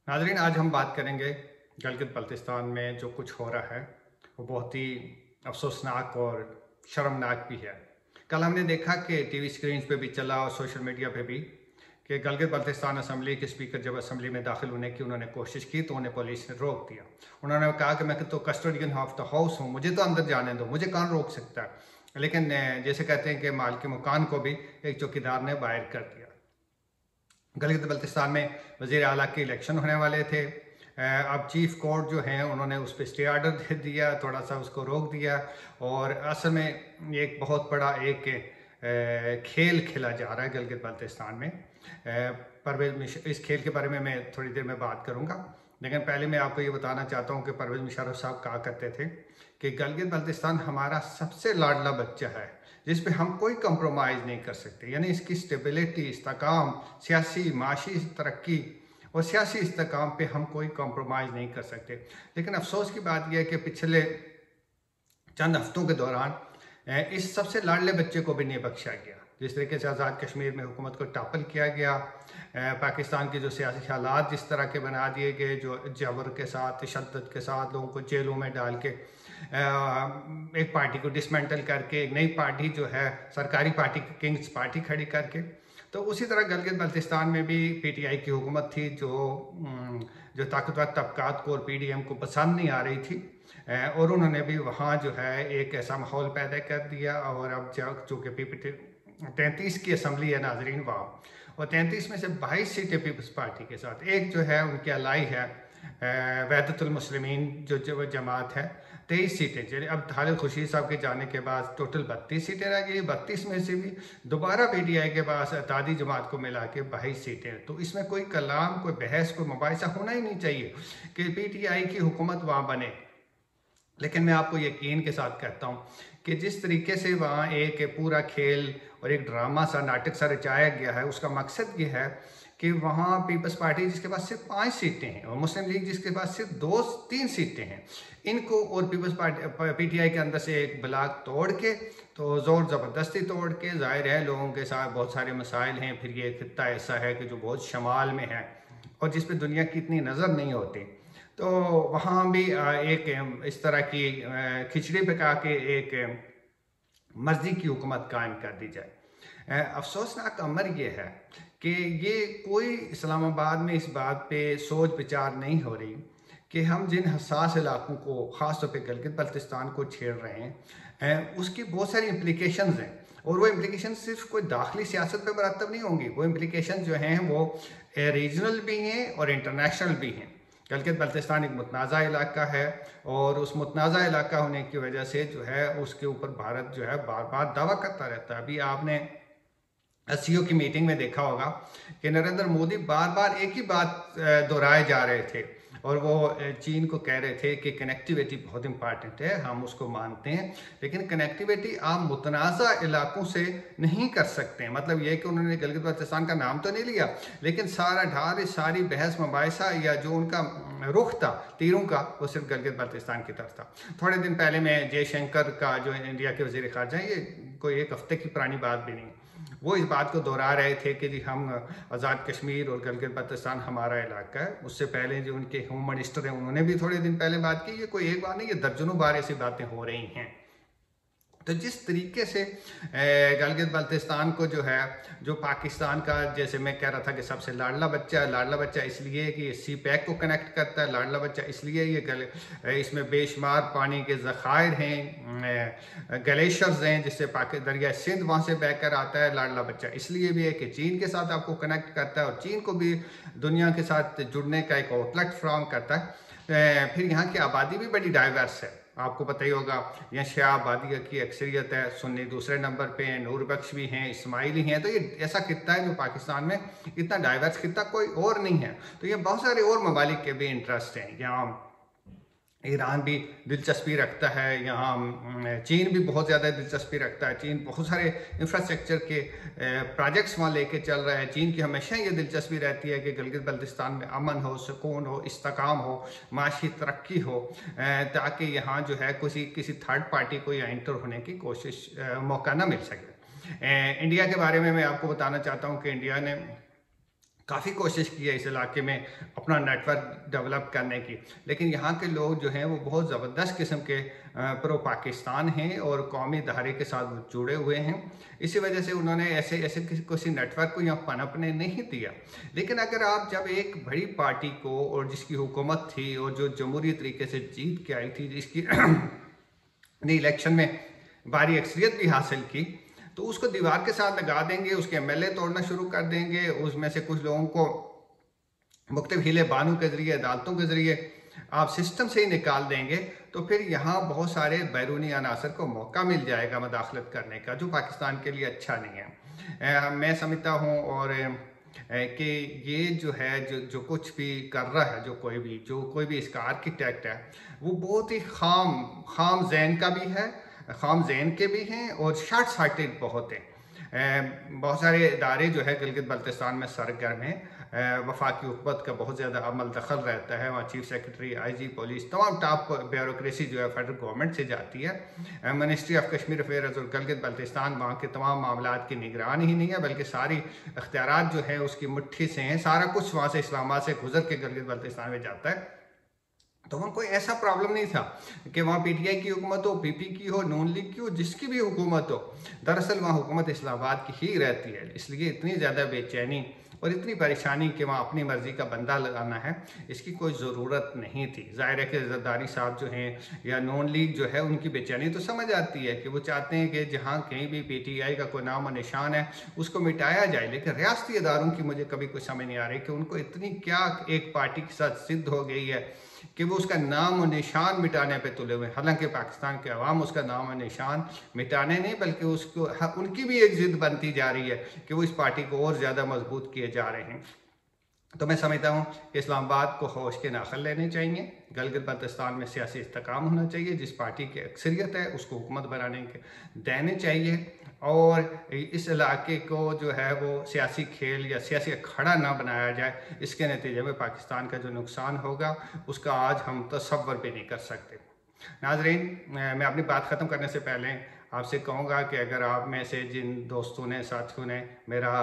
नाजरीन, आज हम बात करेंगे गिलगित बल्तिस्तान में जो कुछ हो रहा है वो बहुत ही अफसोसनाक और शर्मनाक भी है। कल हमने देखा कि टीवी स्क्रीन पे भी चला और सोशल मीडिया पे भी कि गिलगित बल्तिस्तान असम्बली के स्पीकर जब असम्बली में दाखिल होने की उन्होंने कोशिश की तो उन्हें पुलिस ने रोक दिया। उन्होंने कहा कि मैं तो कस्टोडियन ऑफ द हाउस हूँ, मुझे तो अंदर जाने दो, मुझे कौन रोक सकता है। लेकिन जैसे कहते हैं कि माल के मकान को भी एक चौकीदार ने बाहर कर दिया। गिलगित बल्तिस्तान में वज़ीर आला के इलेक्शन होने वाले थे। अब चीफ कोर्ट जो हैं उन्होंने उस पर स्टे ऑर्डर दे दिया, थोड़ा सा उसको रोक दिया। और असल में एक बहुत बड़ा एक खेल खेला जा रहा है गिलगित बल्तिस्तान में। परवेज़ इस खेल के बारे में मैं थोड़ी देर में बात करूंगा, लेकिन पहले मैं आपको ये बताना चाहता हूँ कि परवेज़ मुशर्रफ साहब कहा करते थे कि गिलगित बल्तिस्तान हमारा सबसे लाडला बच्चा है जिस पे हम कोई कंप्रोमाइज़ नहीं कर सकते। यानी इसकी स्टेबिलिटी, इस्तेकाम, सियासी माशी तरक्की और सियासी इस्तेकाम पे हम कोई कंप्रोमाइज़ नहीं कर सकते। लेकिन अफसोस की बात यह है कि पिछले चंद हफ्तों के दौरान इस सबसे लाडले बच्चे को भी नहीं बख्शा गया। जिस तरीके से आज़ाद कश्मीर में हुकूमत को टापल किया गया, पाकिस्तान के जो सियासी हालात जिस तरह के बना दिए गए, जो जबर के साथ, तशद्दुद के साथ लोगों को जेलों में डाल के एक पार्टी को डिसमेंटल करके एक नई पार्टी जो है सरकारी पार्टी किंग्स पार्टी खड़ी करके, तो उसी तरह गिलगित बल्तिस्तान में भी पीटीआई की हुकूमत थी जो ताकतवर तबकात को और पीडीएम को पसंद नहीं आ रही थी। और उन्होंने भी वहाँ जो है एक ऐसा माहौल पैदा कर दिया। और अब चूँकि पीपीटी 33 की असम्बली है नाजरीन वहाँ, और 33 में से 22 सीटें पीपल्स पार्टी के साथ, एक जो है उनकी अलाई है वहदतुल मुस्लिमीन जो जमात है, 23 सीटें चली। अब खालिद खुर्शीद साहब के जाने के बाद टोटल 32 सीटें रह गई। 32 में से भी दोबारा पीटीआई के पास तादी जमात को मिला के 22 सीटें। तो इसमें कोई कलाम, कोई बहस, कोई मुबाहिसा होना ही नहीं चाहिए कि पीटीआई की हुकूमत वहाँ बने। लेकिन मैं आपको यकीन के साथ कहता हूँ कि जिस तरीके से वहाँ एक पूरा खेल और एक ड्रामा सा, नाटक सा रचाया गया है, उसका मकसद ये है कि वहाँ पीपल्स पार्टी जिसके पास सिर्फ 5 सीटें हैं और मुस्लिम लीग जिसके पास सिर्फ 2-3 सीटें हैं, इनको और पीपल्स पार्टी पीटीआई के अंदर से एक ब्लॉक तोड़ के, तो ज़ोर ज़बरदस्ती तोड़ के, जाहिर है लोगों के साथ बहुत सारे मसाइल हैं। फिर ये खित्ता ऐसा है कि जो बहुत शमाल में है और जिस पर दुनिया की इतनी नज़र नहीं होती, तो वहाँ भी एक इस तरह की खिचड़ी पका के एक मर्जी की हुकूमत कायम कर दी जाए। अफसोसनाक अमर ये है कि ये कोई इस्लामाबाद में इस बात पे सोच विचार नहीं हो रही कि हम जिन हसास इलाकों को, ख़ास तौर पे गिलगित बल्तिस्तान को छेड़ रहे हैं, उसकी बहुत सारी इम्प्लिकेशंस हैं। और वो इम्प्लिकेशन सिर्फ कोई दाखिली सियासत पे मरतब नहीं होंगी, वो इम्प्लिकेशन जो हैं वो रीजनल भी हैं और इंटरनेशनल भी हैं। गिलगित बल्तिस्तान एक मुतनाज़ा इलाका है और उस मुतनाज़ा इलाका होने की वजह से जो है उसके ऊपर भारत जो है बार बार दावा करता रहता है। अभी आपने एससीओ की मीटिंग में देखा होगा कि नरेंद्र मोदी बार बार एक ही बात दोहराए जा रहे थे और वो चीन को कह रहे थे कि कनेक्टिविटी बहुत इंपॉर्टेंट है, हम उसको मानते हैं, लेकिन कनेक्टिविटी आप मुतनाज़ा इलाकों से नहीं कर सकते हैं। मतलब ये कि उन्होंने गिलगित बल्तिस्तान का नाम तो नहीं लिया, लेकिन सारा ढार, सारी बहस मुबाहिसा या जो उनका रुख था तीरों का, वो सिर्फ गिलगित बल्तिस्तान की तरफ था। थोड़े दिन पहले में जयशंकर का, जो इंडिया के वज़ीर ख़ारजा, ये कोई एक हफ्ते की पुरानी बात भी नहीं, वो इस बात को दोहरा रहे थे कि जी हम आज़ाद कश्मीर और गिलगित बल्तिस्तान हमारा इलाका है। उससे पहले जो उनके होम मिनिस्टर हैं उन्होंने भी थोड़े दिन पहले बात की। ये कोई एक बात नहीं, ये दर्जनों बार ऐसी बातें हो रही हैं। तो जिस तरीके से गिलगित बल्तिस्तान को जो है, जो पाकिस्तान का, जैसे मैं कह रहा था कि सबसे लाडला बच्चा है, लाडला बच्चा इसलिए कि ये सी पैक को कनेक्ट करता है, लाडला बच्चा इसलिए ये इसमें बेशुमार पानी के ज़खायर हैं, ग्लेशियर्स हैं जिससे दरिया सिंध वहाँ से बहकर आता है। लाडला बच्चा इसलिए भी है कि चीन के साथ आपको कनेक्ट करता है और चीन को भी दुनिया के साथ जुड़ने का एक आउटलेट फ्राहम करता है। फिर यहाँ की आबादी भी बड़ी डाइवर्स है, आपको पता ही होगा। यहाँ शिया आबादी की अक्सरियत है, सुन्नी दूसरे नंबर पे हैं, नूर बख्श भी हैं, इस्माइली हैं। तो ये ऐसा खित्ता है जो पाकिस्तान में इतना डाइवर्स खित्ता कोई और नहीं है। तो ये बहुत सारे और ममालिक के भी इंटरेस्ट हैं। यहाँ ईरान भी दिलचस्पी रखता है, यहाँ चीन भी बहुत ज़्यादा दिलचस्पी रखता है। चीन बहुत सारे इंफ्रास्ट्रक्चर के प्रोजेक्ट्स वहाँ लेके चल रहा है। चीन की हमेशा ये दिलचस्पी रहती है कि गिलगित बल्तिस्तान में अमन हो, सुकून हो, इस्तेकाम हो, माशी तरक्की हो, ताकि यहाँ जो है किसी थर्ड पार्टी को यहाँ इंटर होने की कोशिश मौका ना मिल सके। इंडिया के बारे में मैं आपको बताना चाहता हूँ कि इंडिया ने काफ़ी कोशिश की है इस इलाके में अपना नेटवर्क डेवलप करने की, लेकिन यहाँ के लोग जो हैं वो बहुत ज़बरदस्त किस्म के प्रो पाकिस्तान हैं और कौमी धारे के साथ वो जुड़े हुए हैं। इसी वजह से उन्होंने ऐसे ऐसे किसी नेटवर्क को यहाँ पनपने नहीं दिया। लेकिन अगर आप जब एक बड़ी पार्टी को, और जिसकी हुकूमत थी और जो जमहूरी तरीके से जीत के आई थी, जिसकी इलेक्शन में भारी अक्सरियत भी हासिल की, तो उसको दीवार के साथ लगा देंगे, उसके एमएलए तोड़ना शुरू कर देंगे, उसमें से कुछ लोगों को मुख्तलिफ हीले बानों के ज़रिए, अदालतों के ज़रिए आप सिस्टम से ही निकाल देंगे, तो फिर यहाँ बहुत सारे बैरूनी अनासर को मौका मिल जाएगा मदाखलत करने का, जो पाकिस्तान के लिए अच्छा नहीं है। मैं समझता हूँ और कि ये जो है जो कुछ भी कर रहा है, जो कोई भी इसका आर्किटेक्ट है, वो बहुत ही खाम जहन का भी है, खाम जहन के भी हैं और शॉर्ट साइटेड बहुत हैं। बहुत सारे इदारे जो है गिलगित बल्तिस्तान में सरगर्म हैं। वफाकी हुकूमत का बहुत ज़्यादा अमल दखल रहता है, वहाँ चीफ सेक्रेटरी, आईजी पुलिस, तमाम टॉप ब्यूरोक्रेसी जो है फेडरल गवर्नमेंट से जाती है। मिनिस्ट्री ऑफ कश्मीर अफेयर्स और गिलगित बल्तिस्तान वहाँ के तमाम मामलात की निगरानी ही नहीं है, बल्कि सारी इख्तियारात जो है उसकी मुट्ठी से हैं। सारा कुछ वहाँ से इस्लामाबाद से गुजर के गिलगित बल्तिस्तान में जाता है। तो वहाँ कोई ऐसा प्रॉब्लम नहीं था कि वहाँ पीटीआई की हुकूमत हो, पीपी की हो, नून लीग की हो, जिसकी भी हुकूमत हो, दरअसल वहाँ हुकूमत इस्लामाबाद की ही रहती है। इसलिए इतनी ज़्यादा बेचैनी और इतनी परेशानी कि वहाँ अपनी मर्ज़ी का बंदा लगाना है, इसकी कोई ज़रूरत नहीं थी। ज़ाहिर है कि ज़रदारी साहब जो हैं या नून लीग जो है, उनकी बेचैनी तो समझ आती है कि वो चाहते हैं कि जहाँ कहीं भी पीटीआई का कोई नाम और निशान है उसको मिटाया जाए। लेकिन रियासती इदारों की मुझे कभी कुछ समझ नहीं आ रही कि उनको इतनी क्या एक पार्टी के साथ सिद्ध हो गई है कि वो उसका नाम और निशान मिटाने पे तुले हुए। हालांकि पाकिस्तान के अवाम उसका नाम और निशान मिटाने नहीं, बल्कि उसको उनकी भी एक जिद बनती जा रही है कि वो इस पार्टी को और ज़्यादा मजबूत किए जा रहे हैं। तो मैं समझता हूँ कि इस्लामाबाद को होश के नाखल लेने चाहिए, गिलगित बल्तिस्तान में सियासी इस्तेकाम होना चाहिए, जिस पार्टी की अक्सरियत है उसको हुकूमत बनाने के देने चाहिए, और इस इलाके को जो है वो सियासी खेल या सियासी अखाड़ा ना बनाया जाए। इसके नतीजे में पाकिस्तान का जो नुकसान होगा उसका आज हम तसव्वुर भी नहीं कर सकते। नाज़रीन, मैं अपनी बात ख़त्म करने से पहले आपसे कहूँगा कि अगर आप में से जिन दोस्तों ने, साथियों ने मेरा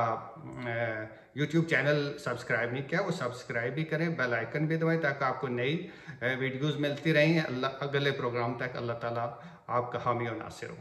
YouTube चैनल सब्सक्राइब नहीं किया, वो सब्सक्राइब भी करें, बेल आइकन भी दबाएं, ताकि आपको नई वीडियोज़ मिलती रहें। अगले प्रोग्राम तक अल्लाह ताला आपका हामी और नासिर हो।